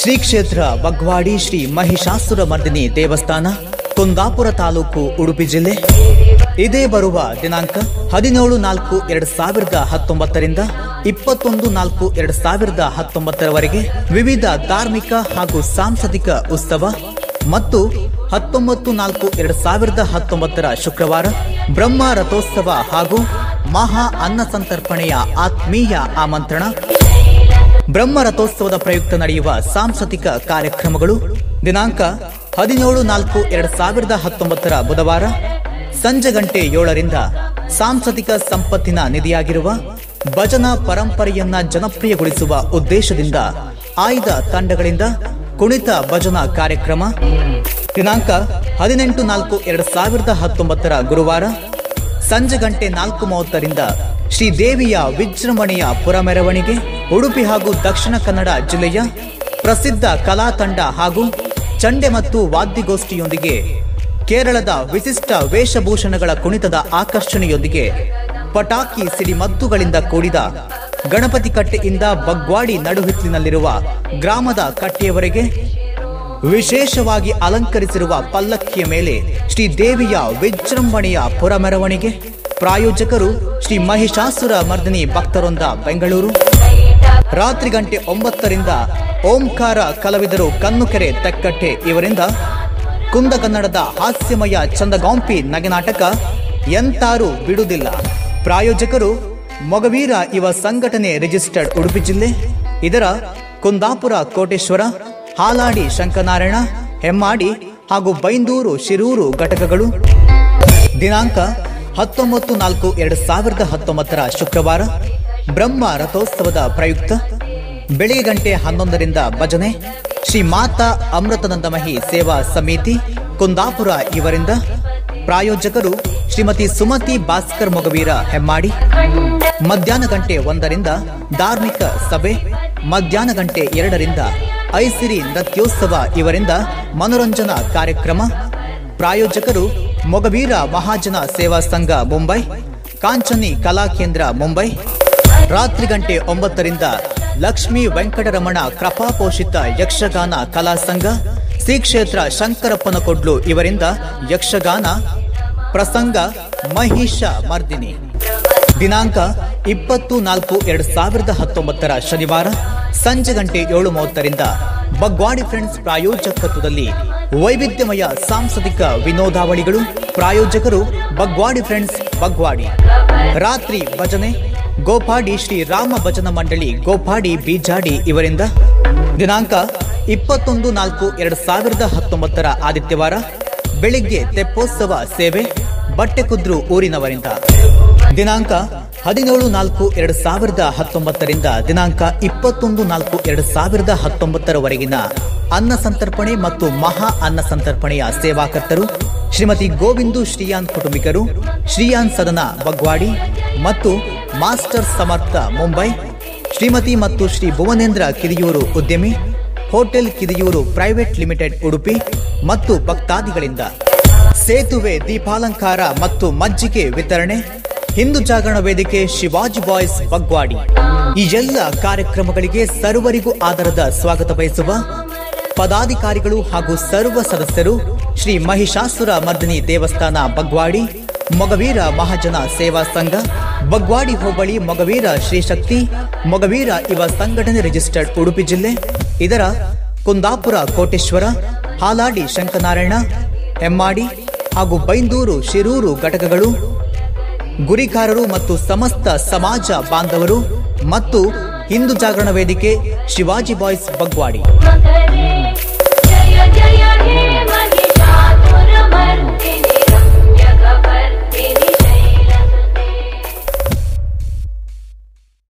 ಶ್ರೀ ಕ್ಷೇತ್ರ ಬಗ್ವಾಡಿ ಶ್ರೀ ಮಹಿಷಾಸುರಮರ್ದಿನಿ ದೇವಸ್ಥಾನ, ಕುಂದಾಪುರ ತಾಲೂಕು, ಉಡುಪಿ ಜಿಲ್ಲೆ. ಇದೇ ಬರುವ ದಿನಾಂಕ 17/4/2019ರಿಂದ 21/4/2019 ವಿವಿಧ ಧಾರ್ಮಿಕ ಹಾಗೂ ಸಾಂಸ್ಕೃತಿಕ ಉತ್ಸವ ಮತ್ತು 19/4/2019 ಶುಕ್ರವಾರ ಬ್ರಹ್ಮ ರಥೋತ್ಸವ ಹಾಗೂ ಮಹಾ ಅನ್ನ ಸಂತರ್ಪಣೆಯ ಆತ್ಮೀಯ ಆಮಂತ್ರಣ. ಬ್ರಹ್ಮ ರಥೋತ್ಸವದ ಪ್ರಯುಕ್ತ ನಡೆಯುವ ಸಾಂಸ್ಕೃತಿಕ ಕಾರ್ಯಕ್ರಮಗಳು ದಿನಾಂಕ 17/4/2019 ಬುಧವಾರ ಸಂಜೆ ಗಂಟೆ 7ರಿಂದ ಸಾಂಸ್ಕೃತಿಕ ಸಂಪತ್ತಿನ ನಿಧಿಯಾಗಿರುವ ಭಜನಾ ಪರಂಪರೆಯನ್ನ ಜನಪ್ರಿಯಗೊಳಿಸುವ ಉದ್ದೇಶದಿಂದ ಆಯ್ದ ತಂಡಗಳಿಂದ ಕುಣಿತ ಭಜನಾ ಕಾರ್ಯಕ್ರಮ. ದಿನಾಂಕ 18/4/2019 ಗುರುವಾರ ಸಂಜೆ ಗಂಟೆ 4:30ರಿಂದ ಶ್ರೀದೇವಿಯ ವಿಜೃಂಭಣೆಯ ಪುರ ಮೆರವಣಿಗೆ. ಉಡುಪಿ ಹಾಗೂ ದಕ್ಷಿಣ ಕನ್ನಡ ಜಿಲ್ಲೆಯ ಪ್ರಸಿದ್ಧ ಕಲಾ ತಂಡ ಹಾಗೂ ಚಂಡೆ ಮತ್ತು ವಾದ್ಯಗೋಷ್ಠಿಯೊಂದಿಗೆ ಕೇರಳದ ವಿಶಿಷ್ಟ ವೇಷಭೂಷಣಗಳ ಕುಣಿತದ ಆಕರ್ಷಣೆಯೊಂದಿಗೆ ಪಟಾಕಿ ಸಿಡಿಮದ್ದುಗಳಿಂದ ಕೂಡಿದ ಗಣಪತಿ ಕಟ್ಟೆಯಿಂದ ಬಗ್ವಾಡಿ ನಡುಹಿತ್ತಲಿನಲ್ಲಿರುವ ಗ್ರಾಮದ ಕಟ್ಟೆಯವರೆಗೆ ವಿಶೇಷವಾಗಿ ಅಲಂಕರಿಸಿರುವ ಪಲ್ಲಕ್ಕಿಯ ಮೇಲೆ ಶ್ರೀದೇವಿಯ ವಿಜೃಂಭಣೆಯ ಪುರ ಮೆರವಣಿಗೆ. ಪ್ರಾಯೋಜಕರು ಶ್ರೀ ಮಹಿಷಾಸುರ ಮರ್ದಿನಿ ಭಕ್ತರೊಂದ, ಬೆಂಗಳೂರು. ರಾತ್ರಿ ಗಂಟೆ 9ರಿಂದ ಓಂಕಾರ ಕಲಾವಿದರು ಕಣ್ಣುಕೆರೆ ತೆಕ್ಕಟ್ಟೆ ಇವರಿಂದ ಕುಂದಕನ್ನಡದ ಹಾಸ್ಯಮಯ ಚಂದಗಾಂಪಿ ನಗೆನಾಟಕ ಎಂತಾರು ಬಿಡುವುದಿಲ್ಲ. ಪ್ರಾಯೋಜಕರು ಮೊಗವೀರ ಯುವ ಸಂಘಟನೆ ರಿಜಿಸ್ಟರ್ಡ್, ಉಡುಪಿ ಜಿಲ್ಲೆ. ಇದರ ಕುಂದಾಪುರ, ಕೋಟೇಶ್ವರ, ಹಾಲಾಡಿ, ಶಂಕರನಾರಾಯಣ, ಹೆಮ್ಮಾಡಿ ಹಾಗೂ ಬೈಂದೂರು, ಶಿರೂರು ಘಟಕಗಳು. ದಿನಾಂಕ 19/4/2019 ಶುಕ್ರವಾರ ಬ್ರಹ್ಮ ರಥೋತ್ಸವದ ಪ್ರಯುಕ್ತ ಬೆಳಿಗ್ಗೆ ಗಂಟೆ 11ರಿಂದ ಭಜನೆ. ಶ್ರೀ ಮಾತಾ ಅಮೃತಾನಂದಮಹಿ ಸೇವಾ ಸಮಿತಿ, ಕುಂದಾಪುರ ಇವರಿಂದ. ಪ್ರಾಯೋಜಕರು ಶ್ರೀಮತಿ ಸುಮತಿ ಭಾಸ್ಕರ್, ಮೊಗವೀರ, ಹೆಮ್ಮಾಡಿ. ಮಧ್ಯಾಹ್ನ ಗಂಟೆ 1ರಿಂದ ಧಾರ್ಮಿಕ ಸಭೆ. ಮಧ್ಯಾಹ್ನ ಗಂಟೆ 2ರಿಂದ ಐಸಿರಿ ನೃತ್ಯೋತ್ಸವ ಇವರಿಂದ ಮನೋರಂಜನಾ ಕಾರ್ಯಕ್ರಮ. ಪ್ರಾಯೋಜಕರು ಮೊಗವೀರ ಮಹಾಜನ ಸೇವಾ ಸಂಘ, ಮುಂಬೈ. ಕಾಂಚನಿ ಕಲಾ ಕೇಂದ್ರ, ಮುಂಬೈ. ರಾತ್ರಿ ಗಂಟೆ 9ರಿಂದ ಲಕ್ಷ್ಮೀ ವೆಂಕಟರಮಣ ಕೃಪಾಪೋಷಿತ ಯಕ್ಷಗಾನ ಕಲಾ ಸಂಘ, ಶ್ರೀ ಕ್ಷೇತ್ರ ಶಂಕರಪ್ಪನ ಕೊಡ್ಲು ಇವರಿಂದ ಯಕ್ಷಗಾನ ಪ್ರಸಂಗ ಮಹಿಷ ಮರ್ದಿನಿ. ದಿನಾಂಕ 20/4/2019 ಶನಿವಾರ ಸಂಜೆ ಗಂಟೆ 7:30ರಿಂದ ಬಗ್ವಾಡಿ ಫ್ರೆಂಡ್ಸ್ ಪ್ರಾಯೋಜಕತ್ವದಲ್ಲಿ ವೈವಿಧ್ಯಮಯ ಸಾಂಸ್ಕೃತಿಕ ವಿನೋದಾವಳಿಗಳು. ಪ್ರಾಯೋಜಕರು ಬಗ್ವಾಡಿ ಫ್ರೆಂಡ್ಸ್, ಬಗ್ವಾಡಿ. ರಾತ್ರಿ ಭಜನೆ ಗೋಪಾಡಿ ಶ್ರೀ ರಾಮ ಭಜನಾ ಮಂಡಳಿ, ಗೋಪಾಡಿ, ಬೀಜಾಡಿ ಇವರಿಂದ. ದಿನಾಂಕ 21/4/2019 ಆದಿತ್ಯವಾರ ಬೆಳಿಗ್ಗೆ ತೆಪ್ಪೋತ್ಸವ ಸೇವೆ, ಬಟ್ಟೆಕುದ್ರು ಊರಿನವರಿಂದ. ದಿನಾಂಕ 17/4/2019ರಿಂದ ದಿನಾಂಕ 21/4/2019 ಅನ್ನ ಸಂತರ್ಪಣೆ ಮತ್ತು ಮಹಾ ಅನ್ನ ಸಂತರ್ಪಣೆಯ ಸೇವಾಕರ್ತರು ಶ್ರೀಮತಿ ಗೋವಿಂದು ಶ್ರೀಯಾನ್ ಕುಟುಂಬಿಕರು, ಶ್ರೀಯಾನ್ ಸದನ, ಬಗ್ವಾಡಿ ಮತ್ತು ಮಾಸ್ಟರ್ ಸಮರ್ಥ, ಮುಂಬೈ. ಶ್ರೀಮತಿ ಮತ್ತು ಶ್ರೀ ಭುವನೇಂದ್ರ ಕಿದಿಯೂರು, ಉದ್ಯಮಿ, hotel Kidiyoor private limited, Udupi ಮತ್ತು ಭಕ್ತಾದಿಗಳಿಂದ. ಸೇತುವೆ ದೀಪಾಲಂಕಾರ ಮತ್ತು ಮಜ್ಜಿಗೆ ವಿತರಣೆ ಹಿಂದೂ ಜಾಗರಣ ವೇದಿಕೆ, ಶಿವಾಜಿ ಬಾಯ್ಸ್, ಬಗ್ವಾಡಿ. ಈ ಎಲ್ಲ ಕಾರ್ಯಕ್ರಮಗಳಿಗೆ ಸರ್ವರಿಗೂ ಆಧಾರದ ಸ್ವಾಗತ ಬಯಸುವ ಪದಾಧಿಕಾರಿಗಳು ಹಾಗೂ ಸರ್ವ ಸದಸ್ಯರು ಶ್ರೀ ಮಹಿಷಾಸುರ ಮರ್ದಿನಿ ದೇವಸ್ಥಾನ, ಬಗ್ವಾಡಿ, ಮೊಗವೀರ ಮಹಾಜನ ಸೇವಾ ಸಂಘ, ಬಗ್ವಾಡಿ ಹೋಬಳಿ, ಮೊಗವೀರ ಶ್ರೀಶಕ್ತಿ ಮೊಗವೀರ ಯುವ ಸಂಘಟನೆ ರಿಜಿಸ್ಟರ್ಡ್, ಉಡುಪಿ ಜಿಲ್ಲೆ. ಇದರ ಕುಂದಾಪುರ, ಕೋಟೇಶ್ವರ, ಹಾಲಾಡಿ, ಶಂಕರನಾರಾಯಣ, ಹೆಮ್ಮಾಡಿ ಹಾಗೂ ಬೈಂದೂರು, ಶಿರೂರು ಘಟಕಗಳು. ಗುರಿಕಾರರು ಮತ್ತು ಸಮಸ್ತ ಸಮಾಜ ಬಾಂಧವರು ಮತ್ತು ಹಿಂದೂ ಜಾಗರಣ ವೇದಿಕೆ, ಶಿವಾಜಿ ಬಾಯ್ಸ್, ಬಗ್ವಾಡಿ.